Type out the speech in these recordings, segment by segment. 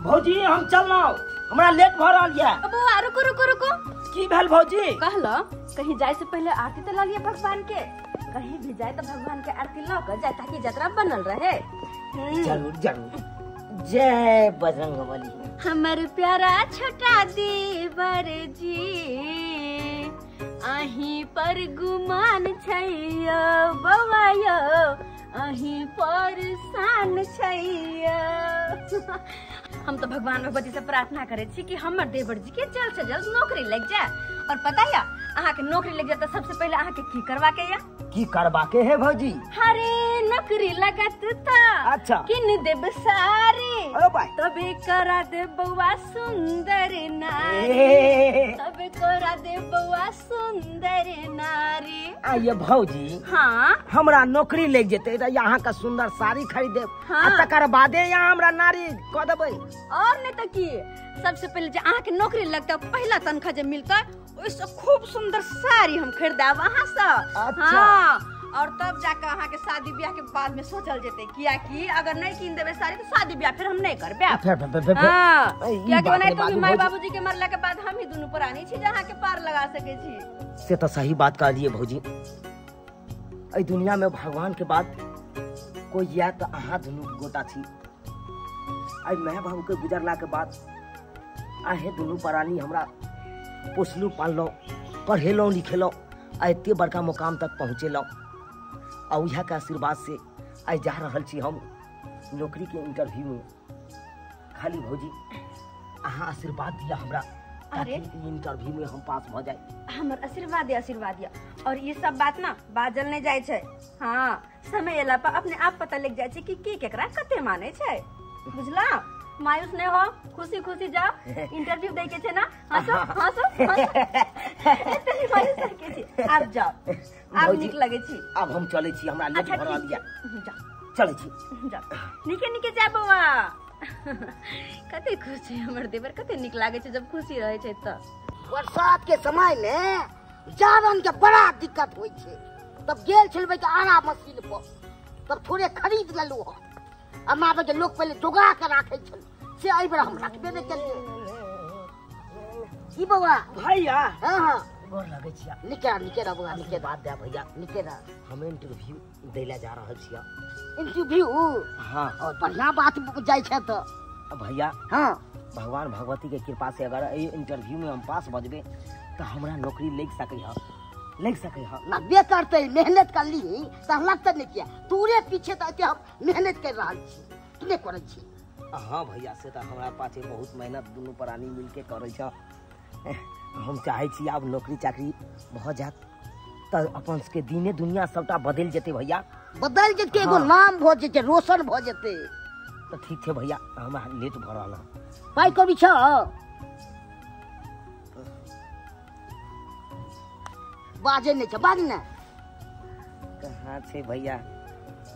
भौजी हम चलना हमरा लेट भ रहल ये। बउआ रुको रुको रुको। की भेल भौजी? कहलो कहीं जाए से पहले आरती तो ला लिया भगवान के। कहीं भी जाए तो भगवान के आरती ला कर जाए ताकि यात्रा बनल रहे। जरूर जरूर। जय बजरंगबली। हमर प्यारा छोटा देवर जी अहीं पर गुमान छैया बउआ यो अहीं पर शान छैया। हम तो भगवान भगवती से प्रार्थना करे छी कि हमर देवर जी के जल्द से जल्द नौकरी लग जाए। और पता है अहाँ के नौकरी लग जाए तो सबसे पहले अहाँ के की करवा के या? की करवा के है भौजी? अरे नौकरी लगत था। अच्छा। किन देब सारे अरे भाई तबे करा दे बउआ सुंदर नारी। तबे करा दे बउआ सुंदर नारी। आइए भौजी। हाँ हमरा नौकरी लग जेते त यहाँ का सुंदर साड़ी खरीदे। हाँ। तकर बादे यहाँ हमरा नारी क देबै। और नहीं तो की सबसे पहले जो अहाँ के नौकरी लगता पहला तनख्वाह जब मिलता उससे खूब सुंदर साड़ी हम खरीदा वहाँ से। अच्छा। हाँ और तब जाकर अहाँ के शादी ब्याह के बाद में सोचल जेते किया कि अगर नहीं कीन देवे साड़ी तो शादी ब्याह फिर हम नहीं करबे। हाँ क्या कि नहीं तो माय बाबूजी के मरला के बाद हम ही दोनों पुरानी छी जहाँ के पार लगा सके छी। से तो सही बात कह लिए भौजी। ए दुनिया में भगवान के बाद कोई या तो अहाँ दोनों गोटा छी। आई मैं बाबू के गुजरला के बाद आहे दोनों प्राणी हमरा पोसलू पाललो पढ़ेलो लिखेलो आ एते बड़का मुकाम तक पहुँचेलो। और उहा के आशीर्वाद से आई जा रहल छी हम नौकरी के इंटरव्यू में। खाली भौजी अहाँ आशीर्वाद दिया हमरा ताकि इंटरव्यू में हम पास भ जाए। हमर आशीर्वाद या और ये सब बात ना बाजल नहीं जाए छे। हाँ समय एला पर अपने आप पता लग जाए छे कि के केकरा कते माने छे। बुझला? मायूस नहीं हो खुशी खुशी जाओ इंटरव्यू दे के छे ना। हंसो हंसो इतनी मायूस के छी। आप जाओ आप निक लगे छी। अब हम चले छी हमरा लेट भ रहल या। जाओ चले छी जाओ निके निके जा बउआ। कते खुश है हमर देवर कते निक लागे छे जब खुशी रहे छे त। बरसात के समय में जावन के बड़ा दिक्कत होई छे। तब गेल छलबे के आरा मशीन पर तब थोड़े खरीद लेलु हम। अमाबे के लोग पहले जोगा के राखे छल से आई बार हम रखबे नहीं केलिए। ई बउआ भैया। हां हां गोर लगे छिया। निके बउआ निके बात दे भैया। निके हम इंटरव्यू देला जा रहल छिया। इंटरव्यू? हाँ और बढ़िया बात जाय छे तो भैया। हाँ भगवान भगवती के कृपा से अगर इंटरव्यू में हम पास भ जेबे तो हमरा नौकरी लग सके है। ना बे करते मेहनत कर ली तो लगते नहीं किया तूरे पीछे तो हम मेहनत कर रहा छी तू नहीं करे छी। हाँ भैया से तो हमरा पाछे बहुत मेहनत दोनों प्राणी मिल के करे छ। हम चाहे छी अब नौकरी चाकरी भ जात तो अपन के दीने दुनिया सबटा बदल जेते भैया। बदल जेते एगो नाम भ जेते रोशन भ जेते। तो ठीक है भैया हमरा लेट भ रहल पाई कभी छ बाजे नहीं छ बाज ना कहाँ छे भैया?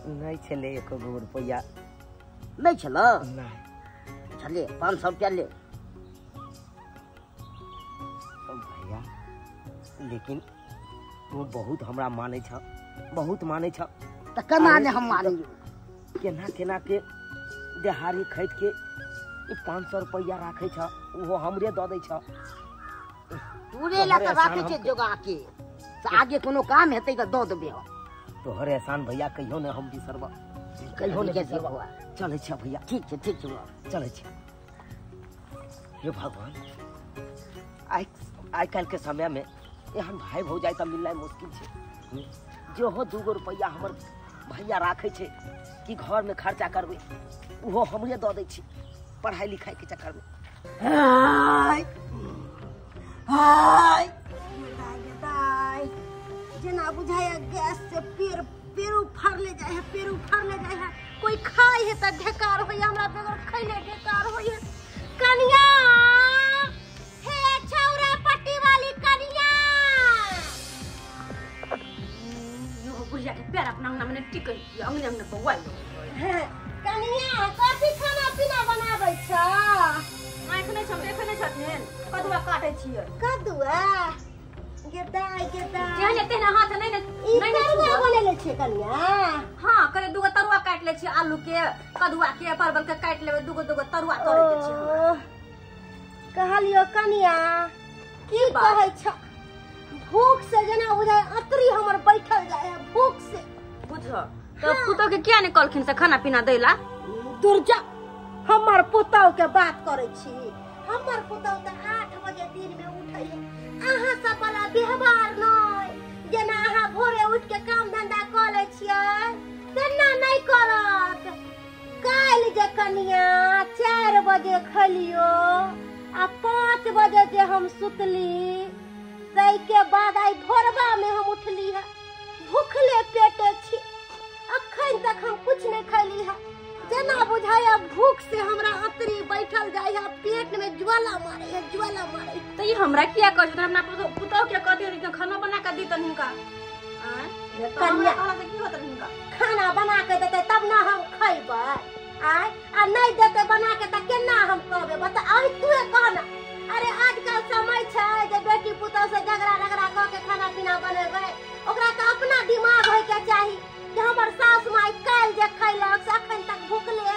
नहीं छले एको गो रुपया। नहीं छलो? नहीं छले 500 रुपया ले भैया। लेकिन तू बहुत हमरा माने छ बहुत माने छ। त कना ने हम मानी केना के देहारी खरीद के 500 रुपया राखे छ वो हमरे द दे छ। पूरे ला के राखे छे जोगा के आगे कोनो काम हेतै त द देबे। तोहर एहसान भैया कहियो ने हम बिसरबा कहियो ने बिसरबा। चले छ भैया। ठीक छे चले छ। हे भगवान आई कल के समय में एहन भाई भौजाई त मिलना मुश्किल छे। जो हो 2 रुपया हमर भैया राखे छे कि घर में खर्चा करबे वो हमरे द दे छी पढ़ाई लिखाई के चक्कर में। हाय हाय जना बुझाया गैस से पेड़ उफाड़ ले जाए है कोई खाए है त ढेकार होय हमरा बेगर खैले ढेकार होय। कनिया हे छौरा पट्टी वाली कनिया यो बुझा के पैर अपना अंगना में टिकै अंगने बौआ। कनिया कथी खाना पीना बनाबै छ? एखने छथिन कदुआ काटे छियै। कदुआ गेदाई गेदाई जेहन तेहन हाथ नहीं ई नहीं तरुआ बनेले छे कनिया हां करे दुगो तरुआ काट ले छी आलू के कदुआ के परवल के काट लेबे दुगो दुगो तरुआ करे के छी हमरा कहलियो कनिया की कहै छ भूख से जना बुझाय अतरी हमर बैठल जाय है भूख से बुझ तो पुतो के किया नहीं कलखिन से खाना पीना दैला दुर्जा हमर पुतौ के बात करे छी हमर पुतौ त 8 बजे दिन में उठै है आहा सब वाला व्यवहार नै जना आहा भोरे उठ के काम धंधा क ले छियै तेना नै करत काल जे कनिया 4 बजे खलियो आ 5 बजे जे हम सुतली तै के बाद आई भोरबा में हम उठली है भूखले पेटे छी अखन तक हम कुछ नहीं खैली है जना बुझाया भूख से हमरा अतरी बैठल जाय है पेट में ज्वाला मारे तो ये हमरा किया कर अपना पुतो के कहती है खाना बना के दी तन हिनका कन्या कहला से की होत हिनका खाना बना के देते तब ना हम खैबै आय आ नहीं देते बना के त केना हम कहबे बता आई तू कहना अरे आजकल समय छै जे बेटी पुतौ से झगड़ा क के खाना पीना बनेबै ओकरा त अपना दिमाग होय के चाही कि हमर सास माई काल जे खैलक से अखन तक भूखले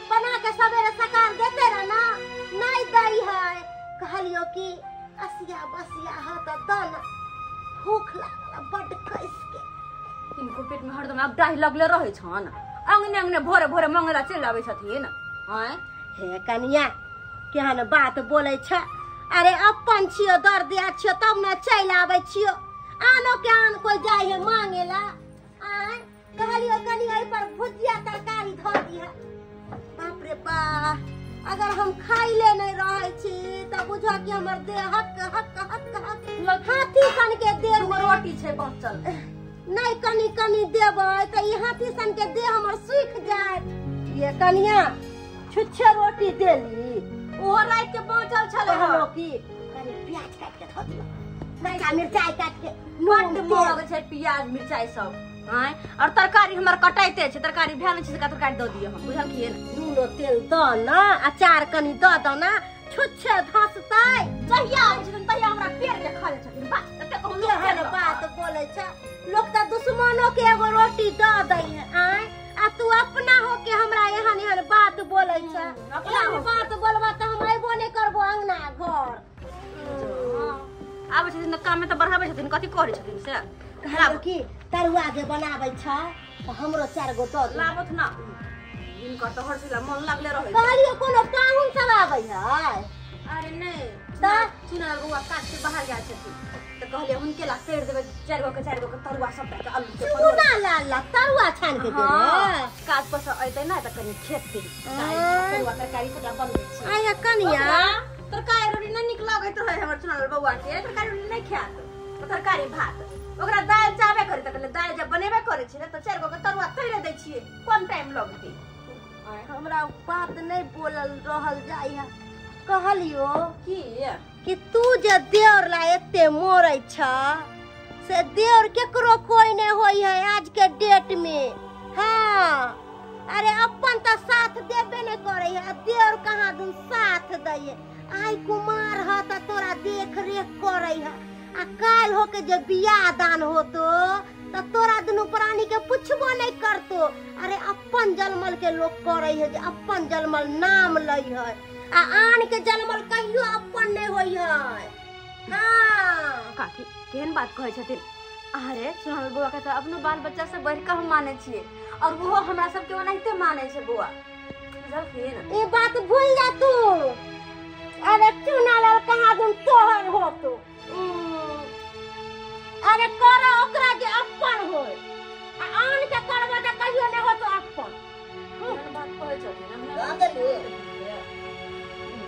बना के सवेरे सकार देते रह ना नहीं दई है कहलियो कि असिया बसिया ह त दन भूख लागल बड खस के इनको पेट में हरदम अब डाहि लगले रहे छन अंगने अंगने भोरे भोरे मंगला चल आवे छथिन हैं हे कनिया केहन बात बोले छ अरे अपन छियो दर्दिया छियो तब न चल आवे छियो आनो के आन कोई जाय है मांगेला आय कहलियो कनिया पर भुजिया तरकारी धो दी है बाप रे बा अगर हम खाइले नहीं रहे छी त बुझो कि हमर देह हक हाथी सन के देह में रोटी छै बचल नहीं कनी कनी देबै त ई हाथी सन के देह हमर सूख जाय ये कनिया छुच्छे रोटी देली ओ रात के बचल छले कहलो कि कनी प्याज काट के धो दियो नहीं मिर्चाई काट के बड महग छै प्याज मिर्चाई सब हैं और तरकारी हमर कटाइते छै तरकारी भेल छै का तरकारी द दियो हम बुझल किए न नून तेल द ना अचार कनी द द ना छुच्छे धसतै जहिया छै तहिया हमरा पेट के खा ले छथिन बा तते कहू केहन बात बोले छ लोग त दुश्मनों के एगो रोटी द दै है आय आ तू अपना हो के हमरा एहन एहन बात बोले छ एहन बात बोलबा त हम अइबो नै करबो अंगना घर आबै छथिन त काम में त बढ़ाबै छथिन कथि करै छथिन से कहला कि तरुआ जे बनाबै छ त हमरो 4 गो द दे लाबत ना इनका तो हर सिला मन लागले रहे कहलियो कोनो काहुन सब आबै है अरे नहीं त चुना रुआ काट के बाहर गया छथिन त कहलिए हुनके ला सेर देबे 4 गो के तरुआ सब के आलू के चुना ला तरुआ छान के दे रे काट पस अइते ना त कनी खेत के तरुआ तरकारी से बन छै आया कनिया तरकारी रोटी नहीं निक लागत रहे हमर चुना बउआ के तरकारी रोटी नहीं खात तरकारी भात ओकरा दाल चाबे करे त कहले दाल जब बनेबे करे छी त 4 गो के तरुआ तैरे दै छिए कम टाइम लगते हमरा बात नहीं बोलल रहल जाय है कहलियो कि तू जे देवर ला एते मोरै छ से देवर केकरो कोई नहीं होई है आज के डेट में हां अरे अपन त साथ देबे नहीं करे है देवर कहां दूं साथ दै आई कुमार ह त तोरा देख रेख करे है आ काल हो के जे बियाह दान होतो त तोरा दुनु प्राणी के पुछबो नहीं करतो अरे अपन जलमल के लोग करे है जे अपन जलमल नाम लई है आ आन के जलमल कहियो अपन नहीं होई है हां काकी केहन बात कहै छथिन अरे सुनल बुआ के त अपनो बाल बच्चा से बढ़ के हम माने छिए और वो हमरा सब के ओनाइते माने छै बुआ बुझल फिर ए बात भूल जा तू अरे चुना लाल कहां दूं तोहर हो तो अरे करा ओकरा जे अपन होय आ आन के करबो त कहियो नहीं हो तो अपन बात कहै छथिन हमरा आंगले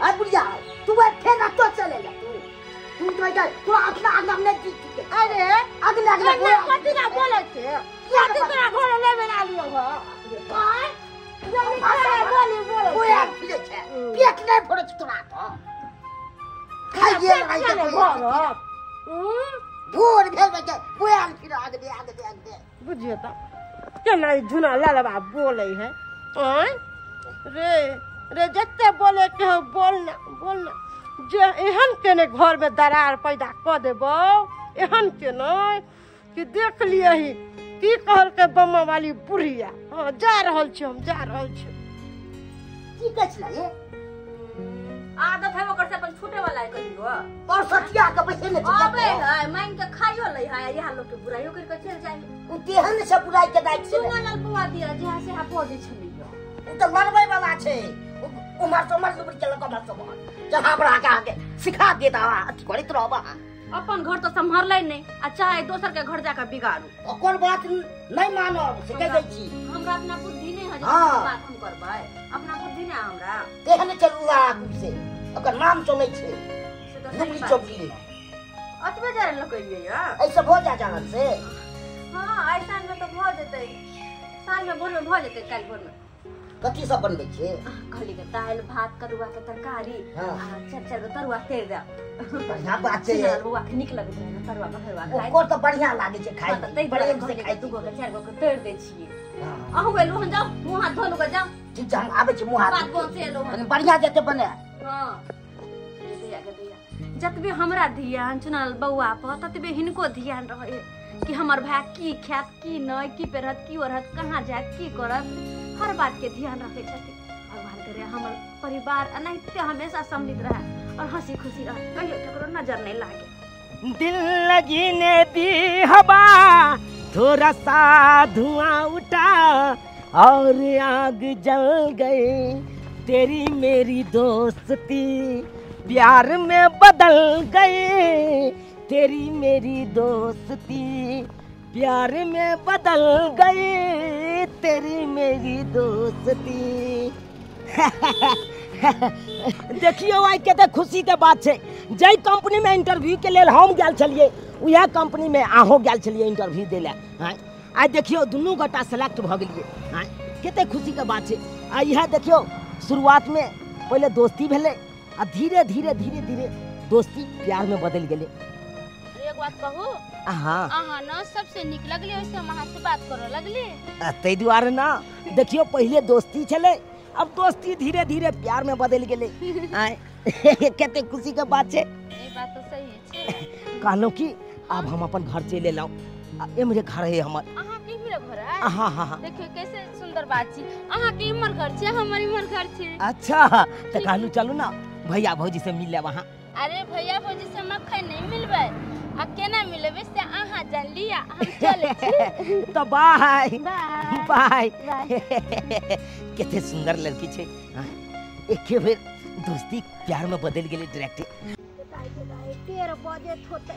आ बुढ़िया तू बैठे ना तो चलेगा तू तो जा तू अपना आगम ने जीत के अरे अगले अगले कथि ना बोले छे या तू तोरा घर ले बना लियो हो काय जल्दी करे बोले कोई आ फिरे छे पेट नहीं भरे तोरा तो खाइए नहीं तो भोर भेल बजे बोल फिर आगे बुझियो त केना झुना लालबा बोले है रे रे जत्ते बोले के बोलना जे एहन केने घर में दरार पैदा क देबो एहन के न कि देख लिए ही की कहल के बम्मा वाली बुढ़िया। हाँ जा रहल छी, हम जा रहल छी। की कहै छला ये? आदत है ओकर से अपन छूटे वाला है कहियो। और सतिया के पैसे ने अबे है मांग के खाइयो ले है यहाँ लोग के बुराइयो करके चल जाए। उ तेहन से बुराई के दाइ छै। सुनल बुआ दिया जहाँ से हापो जे छलियो। उ त बनबै वाला छै। उमर तो मर दुबरी चल कब सब जहां बड़ा के आगे सिखा देता अथी करैत रहबा। अपन घर तो संभालले नहीं आ चाहे दोसर के घर जाकर बिगाड़ू। ओकर बात नहीं मानब से कह दै छी। हमरा अपना बुद्धि नहीं है जे हाँ। बात हम करबै। अपना बुद्धि नहीं हमरा। तेहन चलुआ से ओकर नाम चलै छै। से तो दुबरी सही बात चौकी है। अतबे जरे लगइए या। ऐसे भ जा जानल से। हां ऐसा में तो भ जेतै। साल में भोर में भ जेतै काल भोर में। कथी सब बनबै छै? कहली के दाल भात करुआ के तरकारी हाँ। आ चार तरुआ तेर दे। बढ़िया बात छै। बुआ के निक लगत रहे तरुआ बखरवा खाय। ओकर तो बढ़िया लागे छै खाय त तै बड़े बड़े से खाय दुगो के चार गो के तेर दे छिए। हां अहु गेलु हम जाऊ मुंह हाथ धोलु के जाऊ। ठीक हम आबै छी मुंह हाथ बात कोन से लो धो। बढ़िया जेते बने। हां दिया के दिया जतबे हमरा ध्यान चुनल बौआ पर ततबे हिनको ध्यान रहे कि हमर भाई की खात की नय की पेरत की ओरहत कहां जात की करत हर बात के ध्यान रखे छथि। भगवान करे हमर परिवार अनैते हमेशा सम्मिलित रहे और हंसी खुशी रहे कहियो ककरो नजर नहीं लागे। दिल लगी ने दी हवा थोड़ा सा धुआं उठा और आग जल गई तेरी मेरी दोस्ती प्यार में बदल गई तेरी मेरी दोस्ती प्यार में बदल गई तेरी मेरी दोस्ती। देखियो आई कते खुशी के बात है। जय कंपनी में इंटरव्यू के लिए हम गेल छलिए उहे कंपनी में आहो गेल छलिए इंटरव्यू देले। आई देखियो दुनू गोटा सेलेक्ट भ गेलिए। कते खुशी के बात है। आ यह देखियो शुरुआत में पहले दोस्ती भेले आ धीरे धीरे धीरे धीरे दोस्ती प्यार में बदल गेले। एक बात कहू अहाँ ना सबसे निक लगले ओइसे हम अहाँ से बात करे लगली। तै दुआरे ना देखियो पहले दोस्ती छले अब दोस्ती धीरे धीरे प्यार में बदल गेले। कते खुशी के बात है। ये बात तो सही है। कहलो कि अब हम अपन घर चले लाओ ए मेरे घर है हमर। अहाँ के मेरे घर है। हां हां हां देखियो कैसे सुंदर बात छी। अहाँ के इमर घर छी हमर इमर घर छी। अच्छा त कहलू चलू ना भैया भौजी से मिल ले वहां। अरे भैया भौजी से मक्खन नहीं मिलबे आ केना मिलबे से अहाँ जान लिया हम चले छी। तो बाय बाय बाय। कितने सुंदर लड़की छे। एक बेर दोस्ती प्यार में बदल गेले डायरेक्ट। 13 बजे होते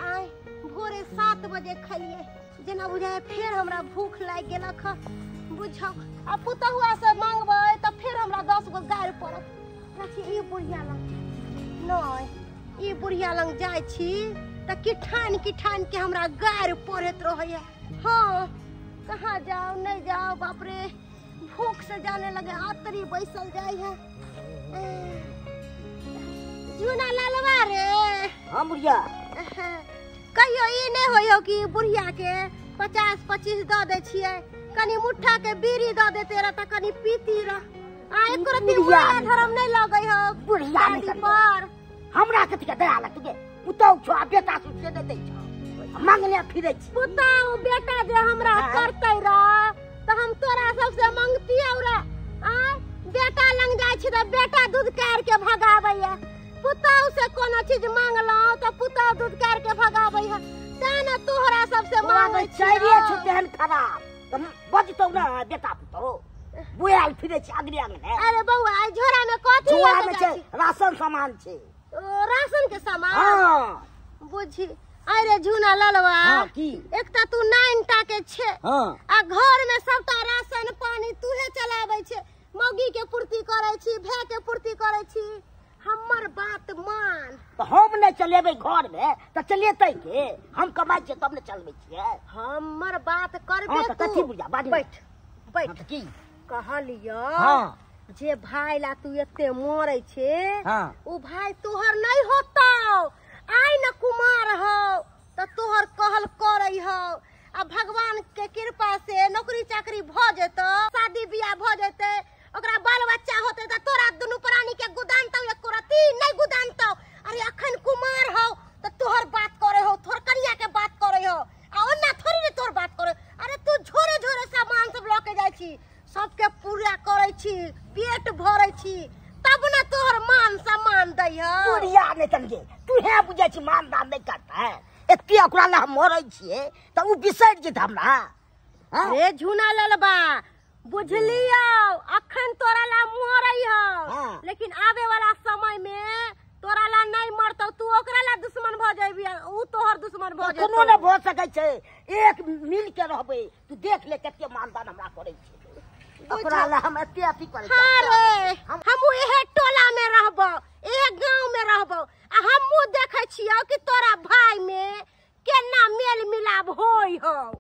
आय भोरे 7 बजे खलिए जेना बुझाय फिर हमरा भूख लाग गेलक बुझौ आ पुतहुआ से मांगबै त फिर हमरा 10 गो गारि पड़त। ई बुढ़िया लंग नहीं ई बुढ़िया लंग जाय छी त किठान के हमरा गारि पड़त रहैया। हाँ कहाँ जाओ नहीं जाओ बाप रे भूख से जाने लगे आतरी बैसल जाय है। जूना लालवा रे। हां बुढ़िया कहियो ई नहीं होयो कि बुढ़िया के 50-25 द दे छिए कनी मुट्ठा के बीड़ी द देते रह त कनी पीती रह। आ एको रति बुढ़िया धर्म नहीं लगै हो बुढ़िया दादी पर। हमरा कथि के दया लगतै पुतौ छो बेटा सुते दे दै छ मांगने फिरै छी। पुतौ बेटा जे हमरा करतै रा त हम तोरा सबसे मांगती औरा। आ बेटा लंग जाय छी त बेटा दूध कार के भगावैया। पुतौ से कोनो चीज मांगलौ त पुतौ दूध कार के भगावै है। ताना तोहरा सबसे मांगै छी। चाहिए छु तेहन खराब त बजतौ ना बेटा पुतौ बुआल फिरै छी अगली आंगने। अरे बौआ आई झोरा में कथि झोरा लेके में जाय छै छी? राशन सामान छै। राशन के सामान। हां बुझी अरे झूना ललवा हां की एक त तू 9टा के छे हां आ घर में सबटा राशन पानी तूहे चलाबै छे मौगी के पूर्ति करे छी भे के पूर्ति करे छी। हमर बात मान। तो हम नहीं चलेबै घर में तो चलेतै के हम कमाई छै तब ने चलबै छियै। हमर बात करबे हां त कथि तू। बुझा बाड़ी बैठ बैठ हां त की कहलियो हां जे भाई ला तू एते मरै छे हां उ भाई तोहर नहीं होतौ। आइ न कुमार हो त तोहर कहल करई हो आ भगवान के कृपा से नौकरी चाकरी भ जेतो शादी बियाह भ जेते ओकरा बाल बच्चा होते त तोरा दुनु प्राणी के गुदानतौ एको रति नहीं गुदानतौ। अरे अखन कुमार हो त तोहर बात करे हो थोर ले चलिए तू है बुझे छी मानदान नहीं करता है एते ओकरा ला हम मरै छिए त उ बिसर जेत हमरा रे झुना ललबा बुझलियो अखन तोरा ला मरई हो लेकिन आवे वाला समय में तोरा ला नहीं मरतौ तू ओकरा ला दुश्मन भ जाइबी उ तोहर दुश्मन भ जाइबो कोनो न भ सकै छै एक मिल के रहबे तू देख ले कते मानदान हमरा करै छै ओकरा ला हम एते अथी करै रे हमहु एहे टोला में रहबो एहे गांव में रहबो आ हमहु देखै छियौ कि तोरा भाई में केना मेल मिलाप होई हो।